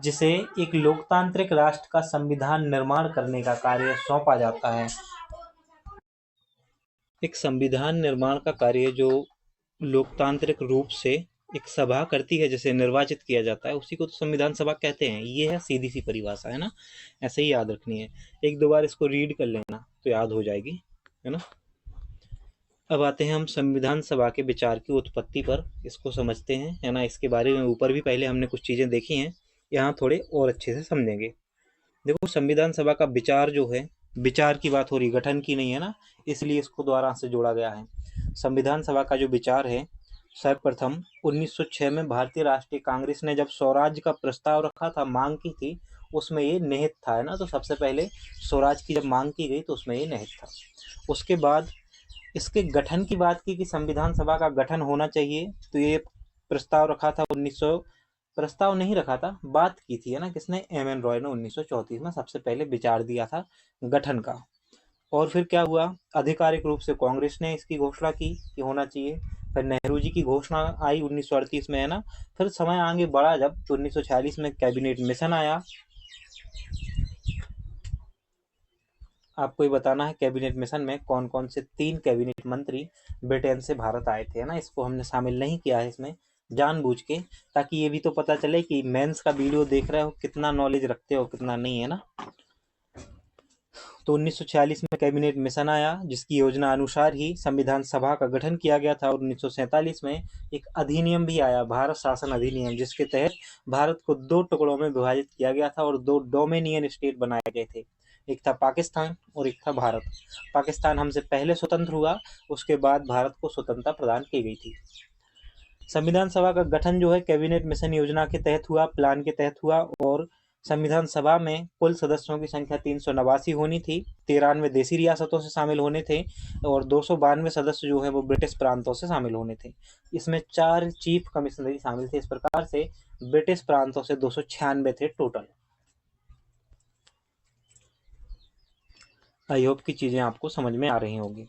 जिसे एक लोकतांत्रिक राष्ट्र का संविधान निर्माण करने का कार्य सौंपा जाता है। एक संविधान निर्माण का कार्य जो लोकतांत्रिक रूप से एक सभा करती है, जिसे निर्वाचित किया जाता है, उसी को तो संविधान सभा कहते हैं। ये है सीधी सी परिभाषा, है ना, ऐसे ही याद रखनी है। एक दो बार इसको रीड कर लेना तो याद हो जाएगी, है ना। अब आते हैं हम संविधान सभा के विचार की उत्पत्ति पर, इसको समझते हैं, है ना। इसके बारे में ऊपर भी पहले हमने कुछ चीज़ें देखी हैं, यहाँ थोड़े और अच्छे से समझेंगे। देखो संविधान सभा का विचार जो है, विचार की बात हो रही, गठन की नहीं, है ना, इसलिए इसको द्वारा से जोड़ा गया है। संविधान सभा का जो विचार है, सर्वप्रथम 1906 में भारतीय राष्ट्रीय कांग्रेस ने जब स्वराज का प्रस्ताव रखा था, मांग की थी, उसमें ये निहित था, है ना। तो सबसे पहले स्वराज की जब मांग की गई तो उसमें ये निहित था। उसके बाद इसके गठन की बात की कि संविधान सभा का गठन होना चाहिए, तो ये प्रस्ताव रखा था 1900, प्रस्ताव नहीं रखा था, बात की थी, है ना, किसने, एम एन रॉय ने 1934 में सबसे पहले विचार दिया था गठन का। और फिर क्या हुआ, आधिकारिक रूप से कांग्रेस ने इसकी घोषणा की कि होना चाहिए। फिर नेहरू जी की घोषणा आई 1938 में, है ना। फिर समय आगे बढ़ा जब, तो 1946 में कैबिनेट मिशन आया। आपको ये बताना है कैबिनेट मिशन में कौन कौन से 3 कैबिनेट मंत्री ब्रिटेन से भारत आए थे, है ना। इसको हमने शामिल नहीं किया है इसमें जानबूझ के, ताकि ये भी तो पता चले कि मेंस का वीडियो देख रहे हो कितना नॉलेज रखते हो कितना नहीं, है ना। तो 1946 में कैबिनेट मिशन आया, जिसकी योजना अनुसार ही संविधान सभा का गठन किया गया था। और 1947 में एक अधिनियम भी आया, भारत शासन अधिनियम, जिसके तहत भारत को 2 टुकड़ों में विभाजित किया गया था और 2 डोमिनियन स्टेट बनाए गए थे। एक था पाकिस्तान और एक था भारत। पाकिस्तान हमसे पहले स्वतंत्र हुआ, उसके बाद भारत को स्वतंत्रता प्रदान की गई थी। संविधान सभा का गठन जो है कैबिनेट मिशन योजना के तहत हुआ, प्लान के तहत हुआ। और संविधान सभा में कुल सदस्यों की संख्या 389 होनी थी, 93 देशी रियासतों से शामिल होने थे और 292 सदस्य जो है वो ब्रिटिश प्रांतों से शामिल होने थे। इसमें 4 चीफ कमिश्नरी शामिल थे। इस प्रकार से ब्रिटिश प्रांतों से 296 थे टोटल। आई होप की चीजें आपको समझ में आ रही होंगी।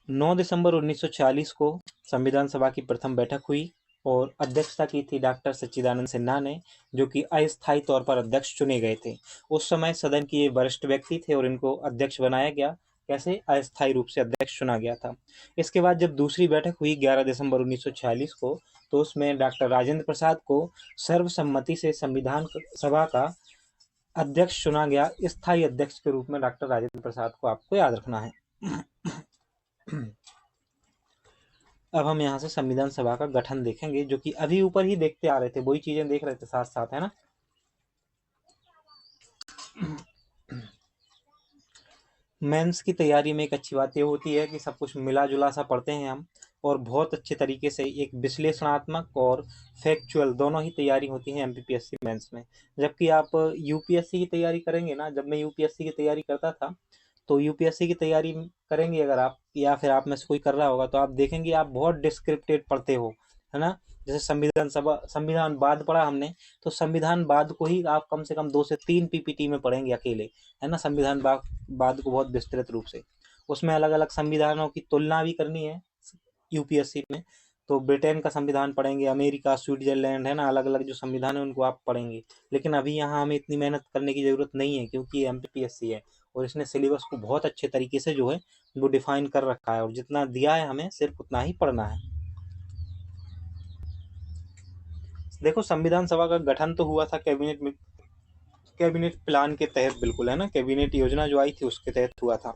9 दिसंबर 1946 को संविधान सभा की प्रथम बैठक हुई और अध्यक्षता की थी डॉक्टर सच्चिदानंद सिन्हा ने, जो कि अस्थायी तौर पर अध्यक्ष चुने गए थे। उस समय सदन के ये वरिष्ठ व्यक्ति थे और इनको अध्यक्ष बनाया गया। कैसे, अस्थायी रूप से अध्यक्ष चुना गया था। इसके बाद जब दूसरी बैठक हुई 11 दिसंबर 1946 को, तो उसमें डॉक्टर राजेंद्र प्रसाद को सर्वसम्मति से संविधान सभा का अध्यक्ष चुना गया। स्थायी अध्यक्ष के रूप में डॉक्टर राजेंद्र प्रसाद को आपको याद रखना है। अब हम यहाँ से संविधान सभा का गठन देखेंगे, जो कि अभी ऊपर ही देखते आ रहे थे, वही चीजें देख रहे थे साथ साथ, है ना। मेंस की तैयारी में एक अच्छी बात ये होती है कि सब कुछ मिला जुला सा पढ़ते हैं हम, और बहुत अच्छे तरीके से एक विश्लेषणात्मक और फैक्चुअल दोनों ही तैयारी होती है एमपीपीएससी मेंस में। जबकि आप यूपीएससी की तैयारी करेंगे ना, जब मैं यूपीएससी की तैयारी करता था, तो यूपीएससी की तैयारी करेंगे अगर आप, या फिर आप में से कोई कर रहा होगा, तो आप देखेंगे आप बहुत डिस्क्रिप्टिव पढ़ते हो, है ना। जैसे संविधान सभा, संविधान बाद पढ़ा हमने, तो संविधान बाद को ही आप कम से कम 2 से 3 पीपीटी में पढ़ेंगे अकेले, है ना। संविधान बाद को बहुत विस्तृत रूप से, उसमें अलग अलग संविधानों की तुलना भी करनी है यूपीएससी में। तो ब्रिटेन का संविधान पढ़ेंगे, अमेरिका, स्विट्जरलैंड, है ना, अलग अलग जो संविधान है उनको आप पढ़ेंगे। लेकिन अभी यहाँ हमें इतनी मेहनत करने की जरूरत नहीं है, क्योंकि एमपीपीएससी है और इसने सिलेबस को बहुत अच्छे तरीके से जो है वो डिफाइन कर रखा है, और जितना दिया है हमें सिर्फ उतना ही पढ़ना है। देखो संविधान सभा का गठन तो हुआ था कैबिनेट में, कैबिनेट प्लान के तहत, बिल्कुल, है ना, कैबिनेट योजना जो आई थी उसके तहत हुआ था।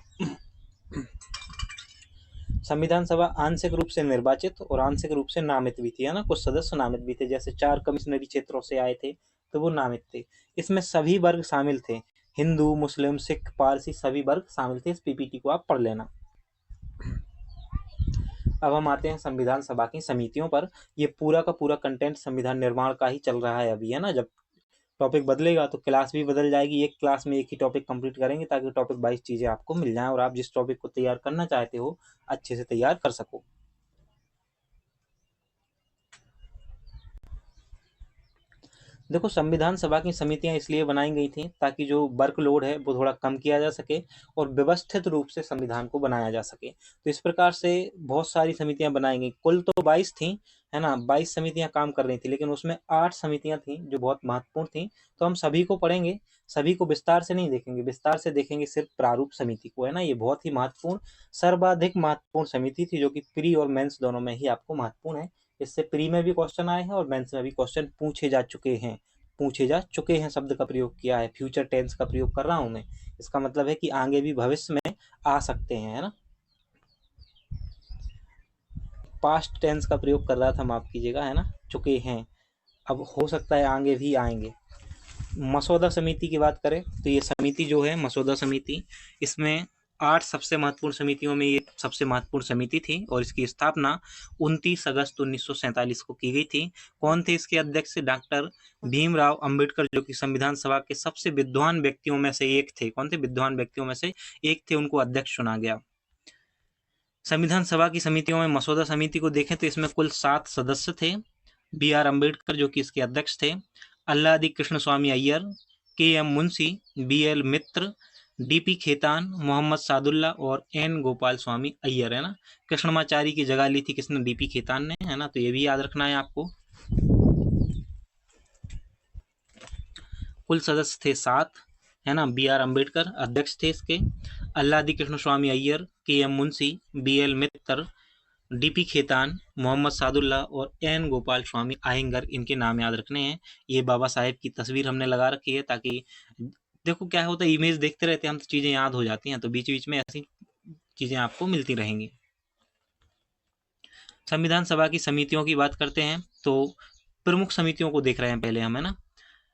संविधान सभा आंशिक रूप से निर्वाचित और आंशिक रूप से नामित भी थी, है ना। कुछ सदस्य नामित भी थे, जैसे 4 कमिश्नरी क्षेत्रों से आए थे तो वो नामित थे। इसमें सभी वर्ग शामिल थे, हिंदू, मुस्लिम, सिख, पारसी, सभी वर्ग शामिल थे। इस पीपीटी को आप पढ़ लेना। अब हम आते हैं संविधान सभा की समितियों पर। ये पूरा का पूरा कंटेंट संविधान निर्माण का ही चल रहा है अभी, है ना। जब टॉपिक बदलेगा तो क्लास भी बदल जाएगी, एक क्लास में एक ही टॉपिक कंप्लीट करेंगे ताकि टॉपिक 22 चीज़ें आपको मिल जाएं और आप जिस टॉपिक को तैयार करना चाहते हो अच्छे से तैयार कर सको। देखो, संविधान सभा की समितियां इसलिए बनाई गई थी ताकि जो वर्कलोड है वो थोड़ा कम किया जा सके और व्यवस्थित रूप से संविधान को बनाया जा सके। तो इस प्रकार से बहुत सारी समितियां बनाई गई, कुल तो 22 थी, है ना। 22 समितियां काम कर रही थी, लेकिन उसमें 8 समितियां थी जो बहुत महत्वपूर्ण थी। तो हम सभी को पढ़ेंगे, सभी को विस्तार से नहीं देखेंगे, विस्तार से देखेंगे सिर्फ प्रारूप समिति को, है ना। ये बहुत ही महत्वपूर्ण, सर्वाधिक महत्वपूर्ण समिति थी जो कि प्री और मेंस दोनों में ही आपको महत्वपूर्ण है। इससे प्री में भी क्वेश्चन आए हैं और मेंस में भी क्वेश्चन पूछे जा चुके हैं शब्द का प्रयोग किया है, फ्यूचर टेंस का प्रयोग कर रहा हूं मैं। इसका मतलब है कि आगे भी भविष्य में आ सकते हैं, है ना। पास्ट टेंस का प्रयोग कर रहा था, माफ कीजिएगा, है ना, चुके हैं, अब हो सकता है आगे भी आएंगे। मसौदा समिति की बात करें तो ये समिति जो है मसौदा समिति, इसमें 8 सबसे महत्वपूर्ण समितियों में ये सबसे महत्वपूर्ण समिति थी और इसकी स्थापना 29 अगस्त 1947 को की गई थी। कौन थे इसके अध्यक्ष? डॉक्टर भीमराव अंबेडकर, जो कि संविधान सभा के सबसे विद्वान व्यक्तियों में से एक थे। कौन थे? विद्वान व्यक्तियों में से एक थे, उनको अध्यक्ष चुना गया। संविधान सभा की समितियों में मसौदा समिति को देखें तो इसमें कुल 7 सदस्य थे। बी आर अम्बेडकर जो कि इसके अध्यक्ष थे, अल्लादी कृष्ण स्वामी अय्यर, के एम मुंशी, बी एल मित्र, डीपी खेतान, मोहम्मद सादुल्ला और एन गोपाल स्वामी अय्यर, है ना। कृष्णमाचारी की जगह ली थी किसने? डीपी खेतान ने, है ना। तो ये भी याद रखना है आपको। कुल सदस्य थे 7, है ना। बी आर अम्बेडकर अध्यक्ष थे इसके, अल्लादी कृष्ण स्वामी अय्यर, के एम मुंशी, बी एल मित्र, डीपी खेतान, मोहम्मद सादुल्ला और एन गोपाल स्वामी अयंगर, इनके नाम याद रखने हैं। ये बाबा साहेब की तस्वीर हमने लगा रखी है ताकि देखो क्या होता है, इमेज देखते रहते हैं हम तो चीज़ें याद हो जाती हैं, तो बीच बीच में ऐसी चीज़ें आपको मिलती रहेंगी। संविधान सभा की समितियों की बात करते हैं तो प्रमुख समितियों को देख रहे हैं पहले हम, है ना।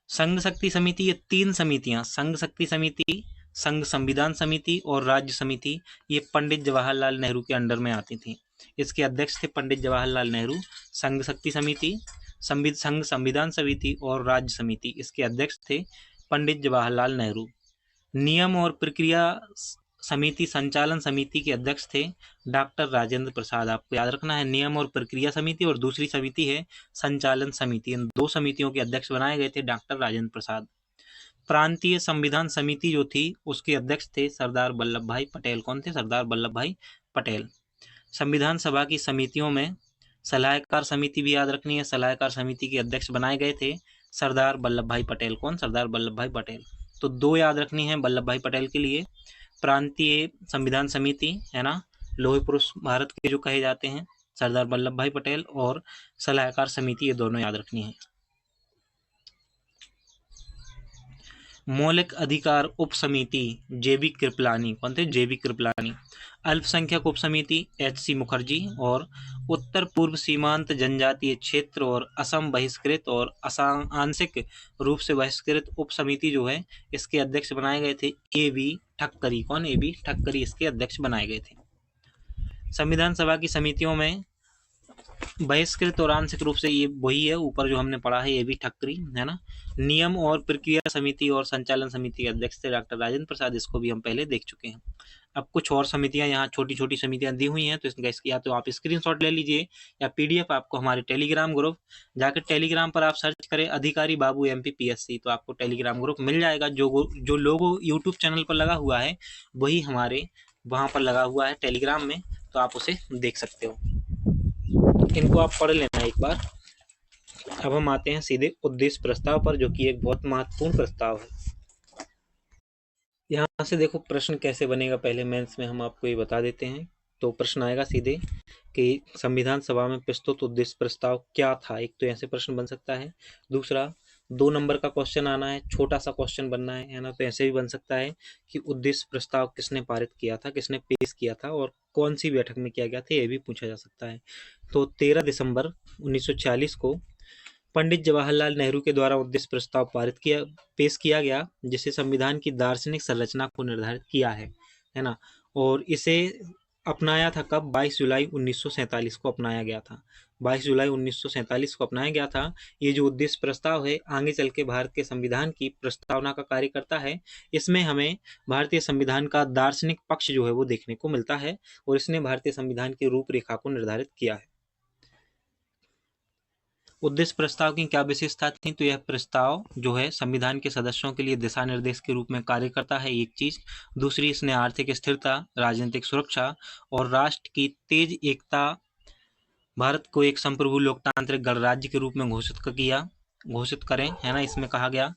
संघ शक्ति समिति, ये 3 समितियां, संघ शक्ति समिति, संघ संविधान समिति और राज्य समिति, ये पंडित जवाहरलाल नेहरू के अंडर में आती थी। इसके अध्यक्ष थे पंडित जवाहरलाल नेहरू। संघ शक्ति समिति, संघ संविधान समिति और राज्य समिति, इसके अध्यक्ष थे पंडित जवाहरलाल नेहरू। नियम और प्रक्रिया समिति, संचालन समिति के अध्यक्ष थे डॉक्टर राजेंद्र प्रसाद। आपको याद रखना है, नियम और प्रक्रिया समिति और दूसरी समिति है संचालन समिति। इन 2 समितियों के अध्यक्ष बनाए गए थे डॉक्टर राजेंद्र प्रसाद। प्रांतीय संविधान समिति जो थी उसके अध्यक्ष थे सरदार वल्लभ भाई पटेल। कौन थे? सरदार वल्लभ भाई पटेल। संविधान सभा की समितियों में सलाहकार समिति भी याद रखनी है। सलाहकार समिति के अध्यक्ष बनाए गए थे सरदार वल्लभ भाई पटेल। कौन? सरदार वल्लभ भाई पटेल। तो 2 याद रखनी है वल्लभ भाई पटेल के लिए। प्रांतीय संविधान समिति, है ना, लोहे पुरुष भारत के जो कहे जाते हैं सरदार वल्लभ भाई पटेल, और सलाहकार समिति, ये दोनों याद रखनी है। मौलिक अधिकार उप समिति जेबी कृपलानी। कौन थे? जेबी कृपलानी। अल्पसंख्यक उप समिति एच सी मुखर्जी, और उत्तर पूर्व सीमांत जनजातीय क्षेत्र और असम बहिष्कृत और असम आंशिक रूप से बहिष्कृत उप समिति जो है इसके अध्यक्ष बनाए गए थे ए बी ठक्करी। कौन? ए बी ठक्करी इसके अध्यक्ष बनाए गए थे। संविधान सभा की समितियों में बहिष्कृत और आंशिक रूप से, ये वही है ऊपर जो हमने पढ़ा है, ये भी ठक्करी, है ना। नियम और प्रक्रिया समिति और संचालन समिति के अध्यक्ष थे डॉक्टर राजेंद्र प्रसाद। इसको भी हम पहले देख चुके हैं। अब कुछ और समितियां यहाँ छोटी छोटी समितियां दी हुई हैं, तो इसका या तो आप स्क्रीनशॉट ले लीजिए या पीडीएफ आपको हमारे टेलीग्राम ग्रुप जाकर टेलीग्राम पर आप सर्च करें अधिकारी बाबू एमपीपीएससी, तो आपको टेलीग्राम ग्रुप मिल जाएगा। जो लोगो यूट्यूब चैनल पर लगा हुआ है वही हमारे वहाँ पर लगा हुआ है टेलीग्राम में, तो आप उसे देख सकते हो। इनको आप पढ़ लेना एक बार। अब हम आते हैं सीधे उद्देश्य प्रस्ताव पर, जो कि एक बहुत महत्वपूर्ण प्रस्ताव है। यहाँ से देखो प्रश्न कैसे बनेगा, पहले मेंस में हम आपको ये बता देते हैं। तो प्रश्न आएगा सीधे कि संविधान सभा में प्रस्तुत उद्देश्य प्रस्ताव क्या था। एक तो ऐसे प्रश्न बन सकता है। दूसरा 2 नंबर का क्वेश्चन आना है, छोटा सा क्वेश्चन बनना है ना। तो ऐसे भी बन सकता है कि उद्देश्य प्रस्ताव किसने पारित किया था, किसने पेश किया था और कौन सी बैठक में किया गया था, ये भी पूछा जा सकता है। तो 13 दिसंबर 1946 को पंडित जवाहरलाल नेहरू के द्वारा उद्देश्य प्रस्ताव पेश किया गया, जिसे संविधान की दार्शनिक संरचना को निर्धारित किया है ना। और इसे अपनाया था कब? 22 जुलाई 1947 को अपनाया गया था। 22 जुलाई 1947 को अपनाया गया था। ये जो उद्देश्य प्रस्ताव है आगे चल के भारत के संविधान की प्रस्तावना का कार्य करता है। इसमें हमें भारतीय संविधान का दार्शनिक पक्ष जो है वो देखने को मिलता है और इसने भारतीय संविधान की रूपरेखा को निर्धारित किया है। उद्देश्य प्रस्ताव की क्या विशेषता थी? तो यह प्रस्ताव जो है संविधान के सदस्यों के लिए दिशा निर्देश के रूप में कार्य करता है, एक चीज। दूसरी, इसने आर्थिक स्थिरता, राजनीतिक सुरक्षा और राष्ट्र की तेज एकता, भारत को एक संप्रभु लोकतांत्रिक गणराज्य के रूप में घोषित करें, है ना। इसमें कहा गया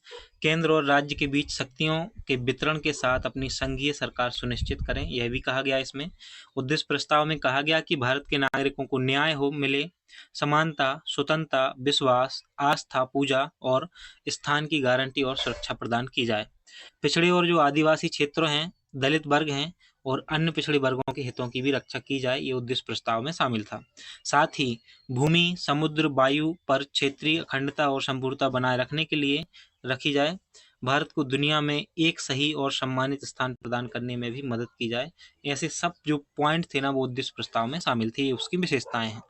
केंद्र और राज्य के बीच शक्तियों के वितरण के साथ अपनी संघीय सरकार सुनिश्चित करें, यह भी कहा गया। इसमें उद्देश्य प्रस्ताव में कहा गया कि भारत के नागरिकों को न्याय हो मिले, समानता, स्वतंत्रता, विश्वास, आस्था, पूजा और स्थान की गारंटी और सुरक्षा प्रदान की जाए। पिछड़े और जो आदिवासी क्षेत्र हैं, दलित वर्ग हैं और अन्य पिछड़े वर्गों के हितों की भी रक्षा की जाए, ये उद्देश्य प्रस्ताव में शामिल था। साथ ही भूमि, समुद्र, वायु पर क्षेत्रीय अखंडता और संपूर्णता बनाए रखने के लिए रखी जाए। भारत को दुनिया में एक सही और सम्मानित स्थान प्रदान करने में भी मदद की जाए। ऐसे सब जो पॉइंट थे ना वो उद्देश्य प्रस्ताव में शामिल थे, ये उसकी विशेषताएं हैं।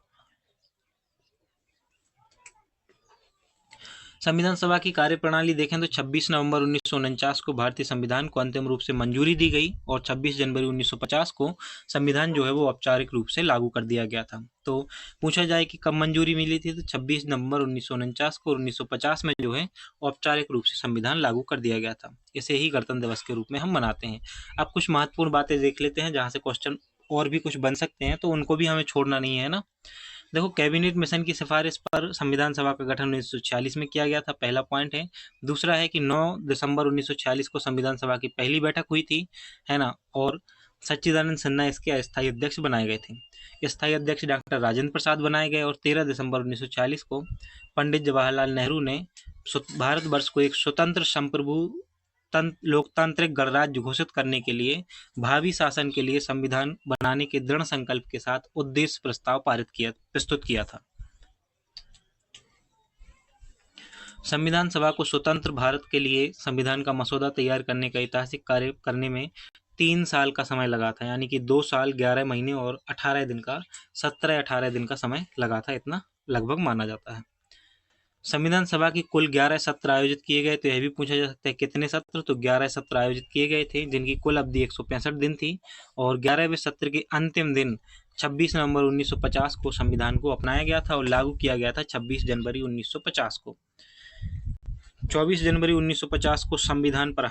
संविधान सभा की कार्यप्रणाली देखें तो 26 नवंबर 1949 को भारतीय संविधान को अंतिम रूप से मंजूरी दी गई और 26 जनवरी 1950 को संविधान जो है वो औपचारिक रूप से लागू कर दिया गया था। तो पूछा जाए कि कब मंजूरी मिली थी, तो 26 नवंबर 1949 को, और 1950 में जो है औपचारिक रूप से संविधान लागू कर दिया गया था। इसे ही गणतंत्र दिवस के रूप में हम मनाते हैं। अब कुछ महत्वपूर्ण बातें देख लेते हैं जहाँ से क्वेश्चन और भी कुछ बन सकते हैं, तो उनको भी हमें छोड़ना नहीं है ना। देखो, कैबिनेट मिशन की सिफारिश पर संविधान सभा का गठन 1946 में किया गया था, पहला पॉइंट है। दूसरा है कि 9 दिसंबर 1946 को संविधान सभा की पहली बैठक हुई थी, है ना, और सच्चिदानंद सिन्हा इसके अस्थायी अध्यक्ष बनाए गए थे। स्थायी अध्यक्ष डॉक्टर राजेंद्र प्रसाद बनाए गए और 13 दिसंबर 1940 को पंडित जवाहरलाल नेहरू ने भारतवर्ष को एक स्वतंत्र संप्रभु लोकतांत्रिक गणराज्य घोषित करने के लिए भावी शासन के लिए संविधान बनाने के दृढ़ संकल्प के साथ उद्देश्य प्रस्ताव प्रस्तुत किया था। संविधान सभा को स्वतंत्र भारत के लिए संविधान का मसौदा तैयार करने का ऐतिहासिक कार्य करने में 3 साल का समय लगा था, यानी कि 2 साल 11 महीने और 18 दिन का 17-18 दिन का समय लगा था, इतना लगभग माना जाता है। संविधान सभा की कुल 11 सत्र आयोजित किए गए, तो यह भी पूछा जा सकता है कितने सत्र, तो 11 सत्र आयोजित किए गए थे, जिनकी कुल अवधि 165 दिन थी और 11वें सत्र के अंतिम दिन 26 नवंबर 1950 को संविधान को अपनाया गया था और लागू किया गया था 26 जनवरी 1950 को। 24 जनवरी 1950 को संविधान पर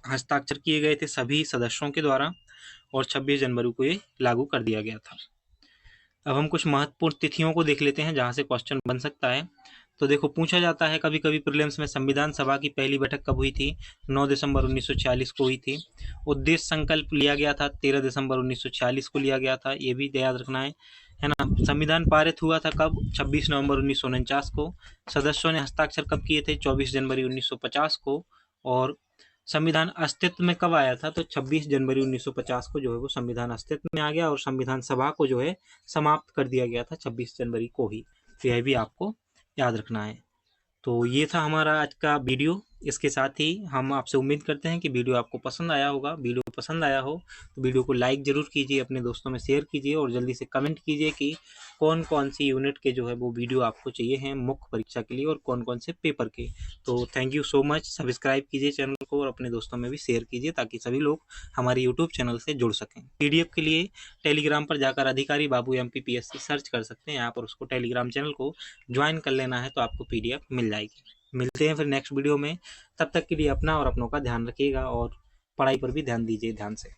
हस्ताक्षर किए गए थे सभी सदस्यों के द्वारा और 26 जनवरी को ये लागू कर दिया गया था। अब हम कुछ महत्वपूर्ण तिथियों को देख लेते हैं जहां से क्वेश्चन बन सकता है। तो देखो, पूछा जाता है कभी कभी प्रीलिम्स में संविधान सभा की पहली बैठक कब हुई थी? 9 दिसंबर 1946 को हुई थी। उद्देश्य संकल्प लिया गया था 13 दिसंबर 1946 को लिया गया था, ये भी याद रखना है ना। संविधान पारित हुआ था कब? 26 नवंबर 1949 को। सदस्यों ने हस्ताक्षर कब किए थे? 24 जनवरी 1950 को। और संविधान अस्तित्व में कब आया था? तो 26 जनवरी 1950 को जो है वो संविधान अस्तित्व में आ गया और संविधान सभा को जो है समाप्त कर दिया गया था 26 जनवरी को ही। तो यह भी आपको याद रखना है। तो ये था हमारा आज का वीडियो। इसके साथ ही हम आपसे उम्मीद करते हैं कि वीडियो आपको पसंद आया होगा। वीडियो पसंद आया हो तो वीडियो को लाइक ज़रूर कीजिए, अपने दोस्तों में शेयर कीजिए और जल्दी से कमेंट कीजिए कि कौन कौन सी यूनिट के जो है वो वीडियो आपको चाहिए हैं मुख्य परीक्षा के लिए और कौन कौन से पेपर के। तो thank you so much. Subscribe कीजिए चैनल को और अपने दोस्तों में भी शेयर कीजिए ताकि सभी लोग हमारे यूट्यूब चैनल से जुड़ सकें। PDF के लिए टेलीग्राम पर जाकर अधिकारी बाबू MPPSC सर्च कर सकते हैं, यहाँ पर उसको टेलीग्राम चैनल को ज्वाइन कर लेना है तो आपको PDF मिल जाएगी। मिलते हैं फिर नेक्स्ट वीडियो में। तब तक के लिए अपना और अपनों का ध्यान रखिएगा और पढ़ाई पर भी ध्यान दीजिए ध्यान से।